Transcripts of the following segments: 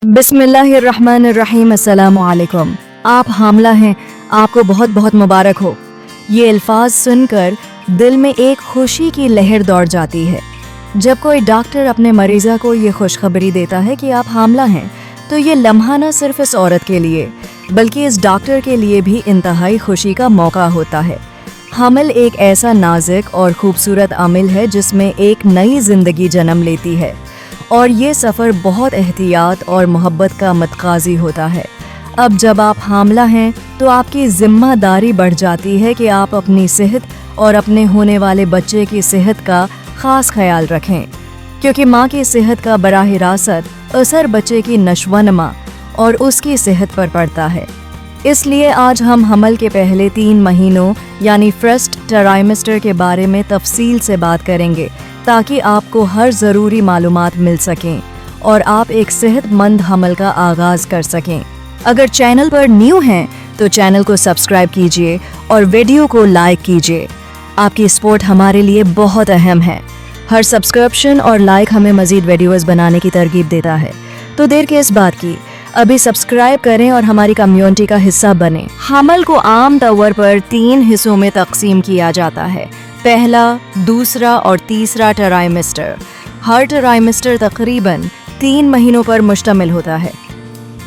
बिस्मिल्लाहिर्रहमानिर्रहीम। अस्सलामुअलैकुम। आप हामला हैं, आपको बहुत बहुत मुबारक हो। ये अल्फाज सुनकर दिल में एक खुशी की लहर दौड़ जाती है। जब कोई डॉक्टर अपने मरीज़ा को ये खुशखबरी देता है कि आप हामला हैं, तो ये लम्हा न सिर्फ इस औरत के लिए बल्कि इस डॉक्टर के लिए भी इंतहाई खुशी का मौका होता है। हमल एक ऐसा नाजुक और खूबसूरत अमल है जिसमें एक नई ज़िंदगी जन्म लेती है, और ये सफ़र बहुत एहतियात और मोहब्बत का मतकाज़ी होता है। अब जब आप हामला हैं तो आपकी ज़िम्मेदारी बढ़ जाती है कि आप अपनी सेहत और अपने होने वाले बच्चे की सेहत का ख़ास ख्याल रखें, क्योंकि माँ की सेहत का बराह रास्त असर बच्चे की नशोनुमा और उसकी सेहत पर पड़ता है। इसलिए आज हम हमल के पहले 3 महीनों यानी फर्स्ट ट्राइमेस्टर के बारे में तफसील से बात करेंगे, ताकि आपको हर ज़रूरी मालूमात मिल सकें और आप एक सेहतमंद हमल का आगाज़ कर सकें। अगर चैनल पर न्यू हैं तो चैनल को सब्सक्राइब कीजिए और वीडियो को लाइक कीजिए। आपकी सपोर्ट हमारे लिए बहुत अहम है। हर सब्सक्रिप्शन और लाइक हमें मज़ीद वीडियोज़ बनाने की तरगीब देता है। तो देर किस बात की, अभी सब्सक्राइब करें और हमारी कम्युनिटी का हिस्सा बनें। हमल को आम तौर पर 3 हिस्सों में तकसीम किया जाता है: पहला, दूसरा और तीसरा ट्राइमेस्टर। हर ट्राइमेस्टर तकरीबन 3 महीनों पर मुश्तमिल होता है।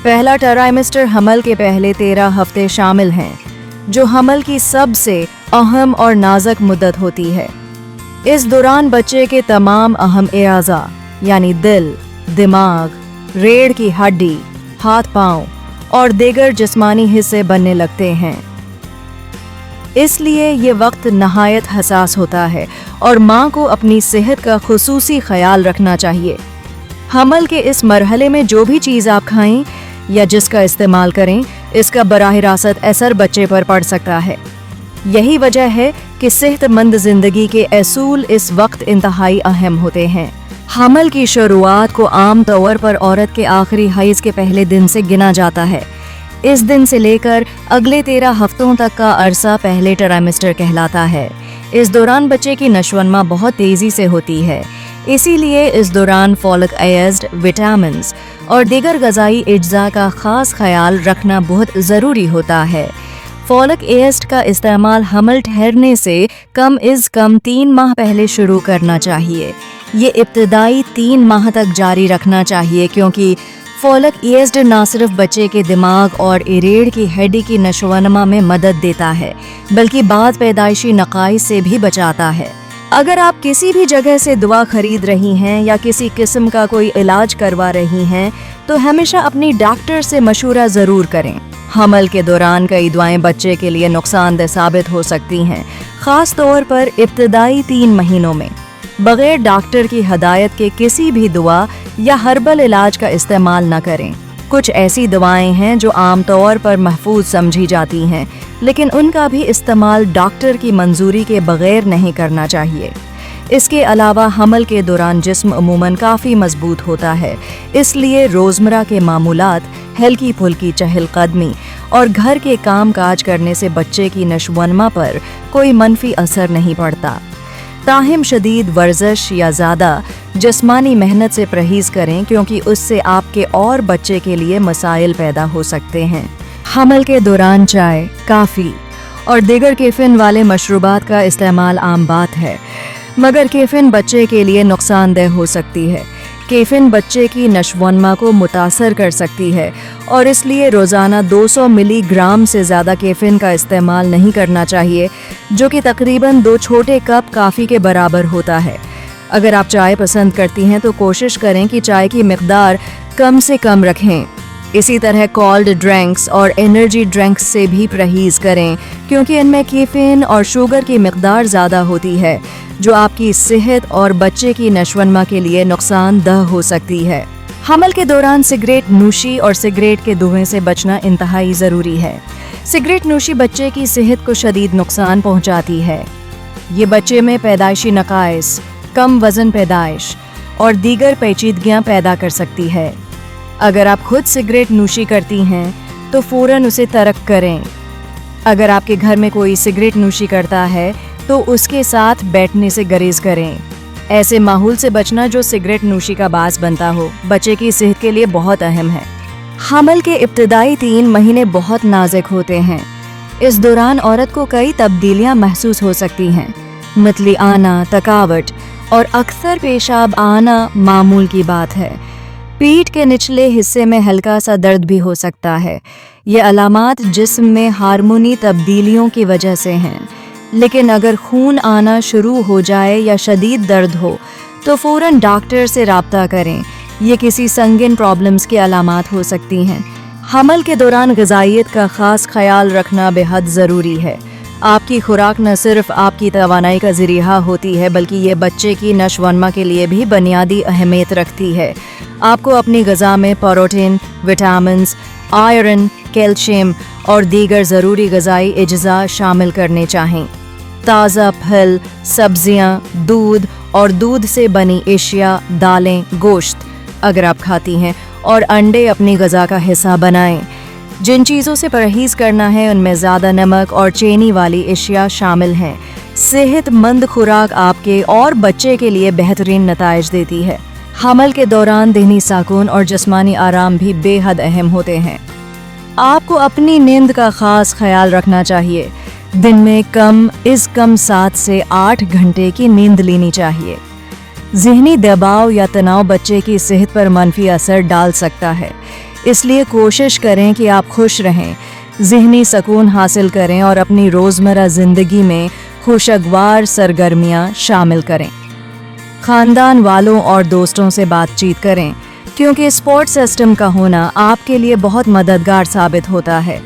पहला ट्राइमेस्टर हमल के पहले 13 हफ्ते शामिल हैं, जो हमल की सबसे अहम और नाजुक मुद्दत होती है। इस दौरान बच्चे के तमाम अहम एआज़ा यानी दिल, दिमाग, रीढ़ की हड्डी, हाथ पाँव और दीगर जिस्मानी हिस्से बनने लगते हैं। इसलिए ये वक्त नहायत हसास होता है और माँ को अपनी सेहत का खुसूसी ख्याल रखना चाहिए। हमल के इस मरहले में जो भी चीज़ आप खाएं या जिसका इस्तेमाल करें, इसका बराह रास्त असर बच्चे पर पड़ सकता है। यही वजह है कि सेहतमंद ज़िंदगी के असूल इस वक्त इंतहाई अहम होते हैं। हमल की शुरुआत को आम तौर पर औरत के आखिरी हैज़ के पहले दिन से गिना जाता है। इस दिन से लेकर अगले 13 हफ्तों तक का अरसा पहले ट्राइमेस्टर कहलाता है। इस दौरान बच्चे की नशोनुमा बहुत तेज़ी से होती है, इसीलिए इस दौरान फॉलिक एसिड, विटामिन्स और दीगर ग़िज़ाई अज्जा का ख़ास ख्याल रखना बहुत ज़रूरी होता है। फॉलिक एसिड का इस्तेमाल हमल ठहरने से कम अज़ कम 3 माह पहले शुरू करना चाहिए। ये इब्तदाई 3 माह तक जारी रखना चाहिए, क्योंकि फॉलिक एसिड न सिर्फ बच्चे के दिमाग और रीढ़ की हड्डी की नशोनुमा में मदद देता है, बल्कि बाद पैदाइशी नक़ाइस से भी बचाता है। अगर आप किसी भी जगह से दवा खरीद रही हैं या किसी किस्म का कोई इलाज करवा रही हैं, तो हमेशा अपनी डॉक्टर से मशवरा ज़रूर करें। हमल के दौरान कई दवाएं बच्चे के लिए नुकसानदेह साबित हो सकती हैं, ख़ास तौर पर इब्तदाई 3 महीनों में। बग़ैर डॉक्टर की हदायत के किसी भी दवा या हर्बल इलाज का इस्तेमाल न करें। कुछ ऐसी दवाएं हैं जो आमतौर पर महफूज समझी जाती हैं, लेकिन उनका भी इस्तेमाल डॉक्टर की मंजूरी के बग़ैर नहीं करना चाहिए। इसके अलावा हमल के दौरान जिस्म अमूमन काफ़ी मजबूत होता है, इसलिए रोज़मर्रा के मामूलात, हल्की फुल्की चहलकदमी और घर के काम काज करने से बच्चे की नशोनुमा पर कोई मनफी असर नहीं पड़ता। ताहिम शदीद वर्जिश या ज़्यादा जिस्मानी मेहनत से परहेज़ करें, क्योंकि उससे आपके और बच्चे के लिए मसाइल पैदा हो सकते हैं। हमल के दौरान चाय, काफ़ी और दीगर कैफ़ीन वाले मशरूबात का इस्तेमाल आम बात है, मगर कैफ़ीन बच्चे के लिए नुकसानदेह हो सकती है। कैफ़ीन बच्चे की नशोनुमा को मुतासर कर सकती है, और इसलिए रोज़ाना 200 मिलीग्राम से ज़्यादा कैफ़ीन का इस्तेमाल नहीं करना चाहिए, जो कि तकरीबन 2 छोटे कप काफ़ी के बराबर होता है। अगर आप चाय पसंद करती हैं तो कोशिश करें कि चाय की मिक़दार कम से कम रखें। इसी तरह कोल्ड ड्रिंक्स और एनर्जी ड्रिंक्स से भी परहेज़ करें, क्योंकि इनमें कैफ़ीन और शुगर की मिक़दार ज़्यादा होती है, जो आपकी सेहत और बच्चे की नशोनुमा के लिए नुकसानदेह हो सकती है। हमल के दौरान सिगरेट नोशी और सिगरेट के धुएं से बचना इंतहाई ज़रूरी है। सिगरेट नोशी बच्चे की सेहत को शदीद नुकसान पहुंचाती है। ये बच्चे में पैदाइशी नक़ाइस, कम वज़न पैदाइश और दीगर पेचीदगियाँ पैदा कर सकती है। अगर आप खुद सिगरेट नोशी करती हैं तो फ़ौरन उसे तर्क करें। अगर आपके घर में कोई सिगरेट नोशी करता है तो उसके साथ बैठने से गुरेज करें। ایسے ماحول سے بچنا جو سگریٹ نوشی کا باعث بنتا ہو بچے کی صحت کے لیے بہت اہم ہے۔ حمل کے ابتدائی 3 مہینے بہت نازک ہوتے ہیں۔ اس دوران عورت کو کئی تبدیلیاں محسوس ہو سکتی ہیں، متلی آنا، تھکاوٹ اور اکثر پیشاب آنا معمول کی بات ہے۔ پیٹھ کے نچلے حصے میں ہلکا سا درد بھی ہو سکتا ہے۔ یہ علامات جسم میں ہارمونی تبدیلیوں کی وجہ سے ہیں، لیکن اگر خون آنا شروع ہو جائے یا شدید درد ہو تو فوراً ڈاکٹر سے رابطہ کریں۔ یہ کسی سنگین پرابلمز کی علامات ہو سکتی ہیں۔ حمل کے دوران غذائیت کا خاص خیال رکھنا بے حد ضروری ہے۔ آپ کی خوراک نہ صرف آپ کی توانائی کا ذریعہ ہوتی ہے بلکہ یہ بچے کی نشو و نما کے لیے بھی بنیادی اہمیت رکھتی ہے۔ آپ کو اپنی غذا میں پروٹین، وٹامنز، آئرن، کیلشیم اور دیگر ضروری غذائی اجزاء شامل کرنے چاہئیں۔ تازہ پھل، سبزیاں، دودھ اور دودھ سے بنی اشیاء، دالیں، گوشت اگر آپ کھاتی ہیں اور انڈے اپنی غذا کا حصہ بنائیں۔ جن چیزوں سے پرہیز کرنا ہے ان میں زیادہ نمک اور چینی والی اشیاء شامل ہیں۔ صحت مند خوراک آپ کے اور بچے کے لیے بہترین نتائج دیتی ہے۔ حمل کے دوران ذہنی سکون اور جسمانی آرام بھی بے حد اہم ہوتے ہیں۔ آپ کو اپنی نیند کا خاص خیال رکھنا چاہیے۔ دن میں کم از کم 7 سے 8 گھنٹے کی نیند لینی چاہیے۔ ذہنی دباؤ یا تناؤ بچے کی صحت پر منفی اثر ڈال سکتا ہے، اس لیے کوشش کریں کہ آپ خوش رہیں، ذہنی سکون حاصل کریں اور اپنی روزمرہ زندگی میں خوشگوار سرگرمیاں شامل کریں۔ خاندان والوں اور دوستوں سے بات چیت کریں، کیونکہ سپورٹ سسٹم کا ہونا آپ کے لیے بہت مددگار ثابت ہوتا ہے۔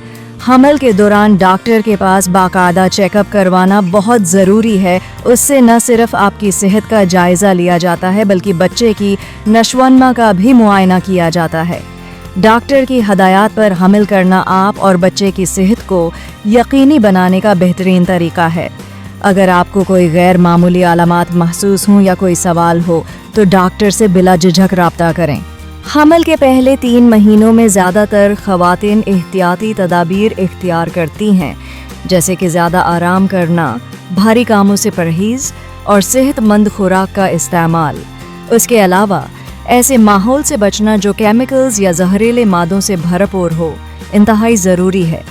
حمل کے دوران ڈاکٹر کے پاس باقاعدہ چیک اپ کروانا بہت ضروری ہے۔ اس سے نہ صرف آپ کی صحت کا جائزہ لیا جاتا ہے بلکہ بچے کی نشو و نما کا بھی معائنہ کیا جاتا ہے۔ ڈاکٹر کی ہدایات پر حمل کرنا آپ اور بچے کی صحت کو یقینی بنانے کا بہترین طریقہ ہے۔ اگر آپ کو کوئی غیر معمولی علامات محسوس ہوں یا کوئی سوال ہو تو ڈاکٹر سے بلا جھجک رابطہ کریں۔ حمل کے پہلے 3 مہینوں میں زیادہ تر خواتین احتیاطی تدابیر اختیار کرتی ہیں، جیسے کہ زیادہ آرام کرنا، بھاری کاموں سے پرہیز اور صحت مند خوراک کا استعمال۔ اس کے علاوہ ایسے ماحول سے بچنا جو کیمیکلز یا زہریلے مادوں سے بھرپور ہو انتہائی ضروری ہے۔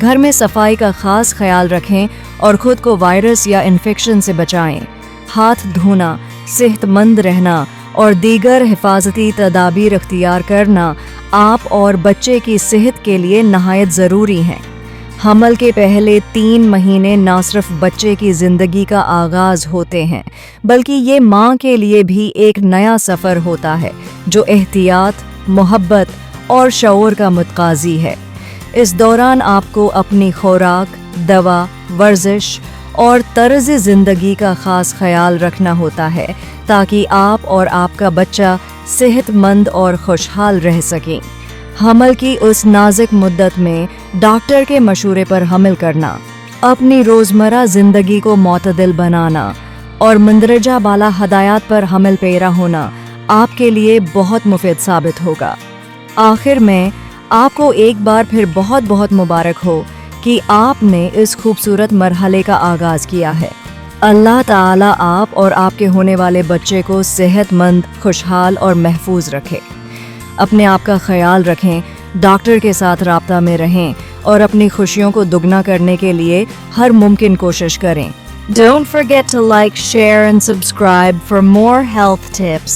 گھر میں صفائی کا خاص خیال رکھیں اور خود کو وائرس یا انفیکشن سے بچائیں۔ ہاتھ دھونا، صحت مند رہنا اور دیگر حفاظتی تدابیر اختیار کرنا آپ اور بچے کی صحت کے لیے نہایت ضروری ہیں۔ حمل کے پہلے 3 مہینے نہ صرف بچے کی زندگی کا آغاز ہوتے ہیں بلکہ یہ ماں کے لیے بھی ایک نیا سفر ہوتا ہے جو احتیاط، محبت اور شعور کا متقاضی ہے۔ اس دوران آپ کو اپنی خوراک، دوا، ورزش اور طرز زندگی کا خاص خیال رکھنا ہوتا ہے تاکہ آپ اور آپ کا بچہ صحت مند اور خوشحال رہ سکیں۔ حمل کی اس نازک مدت میں ڈاکٹر کے مشورے پر حمل کرنا، اپنی روزمرہ زندگی کو معتدل بنانا اور مندرجہ بالا ہدایات پر حمل پیرا ہونا آپ کے لیے بہت مفید ثابت ہوگا۔ آخر میں آپ کو ایک بار پھر بہت بہت مبارک ہو کہ آپ نے اس خوبصورت مرحلے کا آغاز کیا ہے۔ اللہ تعالیٰ آپ اور آپ کے ہونے والے بچے کو صحت مند، خوشحال اور محفوظ رکھے۔ اپنے آپ کا خیال رکھیں، ڈاکٹر کے ساتھ رابطہ میں رہیں اور اپنی خوشیوں کو دگنا کرنے کے لیے ہر ممکن کوشش کریں۔ Don't forget to like, share and subscribe for more health tips.